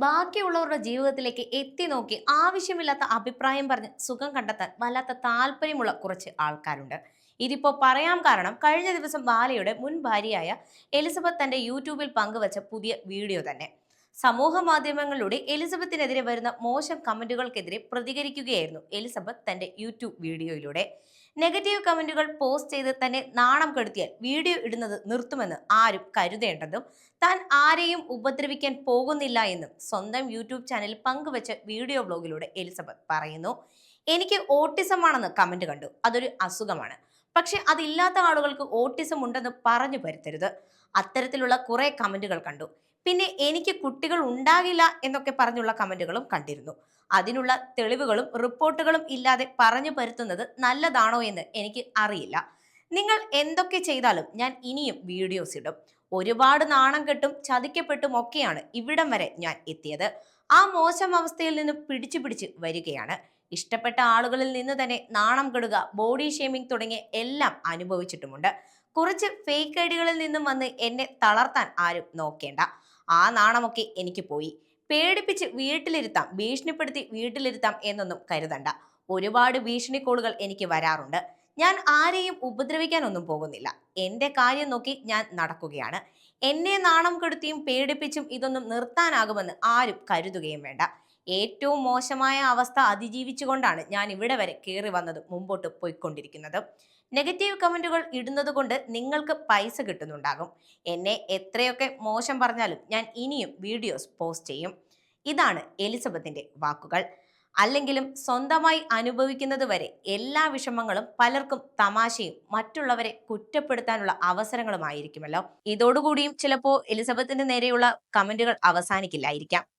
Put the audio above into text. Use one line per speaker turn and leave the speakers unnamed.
ബാക്കിയുള്ളവരുടെ ജീവിതത്തിലേക്ക് എത്തി നോക്കി ആവശ്യമില്ലാത്ത അഭിപ്രായം പറഞ്ഞ് സുഖം കണ്ടെത്താൻ വല്ലാത്ത താല്പര്യമുള്ള കുറച്ച് ആൾക്കാരുണ്ട്. ഇതിപ്പോ പറയാൻ കാരണം കഴിഞ്ഞ ദിവസം ബാലയുടെ മുൻ ഭാര്യയായ എലിസബത്ത് തന്റെ യൂട്യൂബിൽ പങ്കുവച്ച പുതിയ വീഡിയോ തന്നെ. സമൂഹ മാധ്യമങ്ങളിലൂടെ എലിസബത്തിനെതിരെ വരുന്ന മോശം കമന്റുകൾക്കെതിരെ പ്രതികരിക്കുകയായിരുന്നു എലിസബത്ത് തന്റെ യൂട്യൂബ് വീഡിയോയിലൂടെ. നെഗറ്റീവ് കമന്റുകൾ പോസ്റ്റ് ചെയ്ത് തന്നെ നാണം കെടുത്തിയാൽ വീഡിയോ ഇടുന്നത് നിർത്തുമെന്ന് ആരും കരുതേണ്ടെന്നും താൻ ആരെയും ഉപദ്രവിക്കാൻ പോകുന്നില്ല എന്നും സ്വന്തം യൂട്യൂബ് ചാനലിൽ പങ്കുവച്ച വീഡിയോ ബ്ലോഗിലൂടെ എലിസബത്ത് പറയുന്നു. എനിക്ക് ഓട്ടിസം ആണെന്ന് കമന്റ് കണ്ടു. അതൊരു അസുഖമാണ്. പക്ഷെ അതില്ലാത്ത ആളുകൾക്ക് ഓട്ടിസം ഉണ്ടെന്ന് പറഞ്ഞു വരുത്തരുത്. അത്തരത്തിലുള്ള കുറെ കമന്റുകൾ കണ്ടു. പിന്നെ എനിക്ക് കുട്ടികൾ ഉണ്ടാകില്ല എന്നൊക്കെ പറഞ്ഞുള്ള കമന്റുകളും കണ്ടിരുന്നു. അതിനുള്ള തെളിവുകളും റിപ്പോർട്ടുകളും ഇല്ലാതെ പറഞ്ഞു പരുത്തുന്നത് നല്ലതാണോ എന്ന് എനിക്ക് അറിയില്ല. നിങ്ങൾ എന്തൊക്കെ ചെയ്താലും ഞാൻ ഇനിയും വീഡിയോസ് ഇടും. ഒരുപാട് നാണം കെട്ടും ചതിക്കപ്പെട്ടും ഒക്കെയാണ് ഇവിടം വരെ ഞാൻ എത്തിയത്. ആ മോശം അവസ്ഥയിൽ നിന്ന് പിടിച്ചു വരികയാണ്. ഇഷ്ടപ്പെട്ട ആളുകളിൽ നിന്ന് തന്നെ നാണം കെടുക, ബോഡി ഷേമിംഗ് തുടങ്ങിയ എല്ലാം അനുഭവിച്ചിട്ടുമുണ്ട്. കുറച്ച് ഫേക്ക് ഐഡികളിൽ നിന്നും വന്ന് എന്നെ തളർത്താൻ ആരും നോക്കേണ്ട. ആ നാണമൊക്കെ എനിക്ക് പോയി. പേടിപ്പിച്ച് വീട്ടിലിരുത്താം, ഭീഷണിപ്പെടുത്തി വീട്ടിലിരുത്താം എന്നൊന്നും കരുതണ്ട. ഒരുപാട് ഭീഷണി കോളുകൾ എനിക്ക് വരാറുണ്ട്. ഞാൻ ആരെയും ഉപദ്രവിക്കാനൊന്നും പോകുന്നില്ല. എന്റെ കാര്യം നോക്കി ഞാൻ നടക്കുകയാണ്. എന്നെ നാണം കെടുത്തിയും പേടിപ്പിച്ചും ഇതൊന്നും നിർത്താനാകുമെന്ന് ആരും കരുതുകയും വേണ്ട. ഏറ്റവും മോശമായ അവസ്ഥ അതിജീവിച്ചുകൊണ്ടാണ് ഞാൻ ഇവിടെ വരെ കയറി വന്നത്, മുമ്പോട്ട് പോയിക്കൊണ്ടിരിക്കുന്നത്. നെഗറ്റീവ് കമന്റുകൾ ഇടുന്നത് കൊണ്ട് നിങ്ങൾക്ക് പൈസ കിട്ടുന്നുണ്ടാകും. എന്നെ എത്രയൊക്കെ മോശം പറഞ്ഞാലും ഞാൻ ഇനിയും വീഡിയോസ് പോസ്റ്റ് ചെയ്യും. ഇതാണ് എലിസബത്തിന്റെ വാക്കുകൾ. അല്ലെങ്കിലും സ്വന്തമായി അനുഭവിക്കുന്നത് വരെ എല്ലാ വിഷമങ്ങളും പലർക്കും തമാശയും മറ്റുള്ളവരെ കുറ്റപ്പെടുത്താനുള്ള അവസരങ്ങളുമായിരിക്കുമല്ലോ. ഇതോടുകൂടിയും ചിലപ്പോ എലിസബത്തിന്റെ നേരെയുള്ള കമന്റുകൾ അവസാനിക്കില്ലായിരിക്കാം.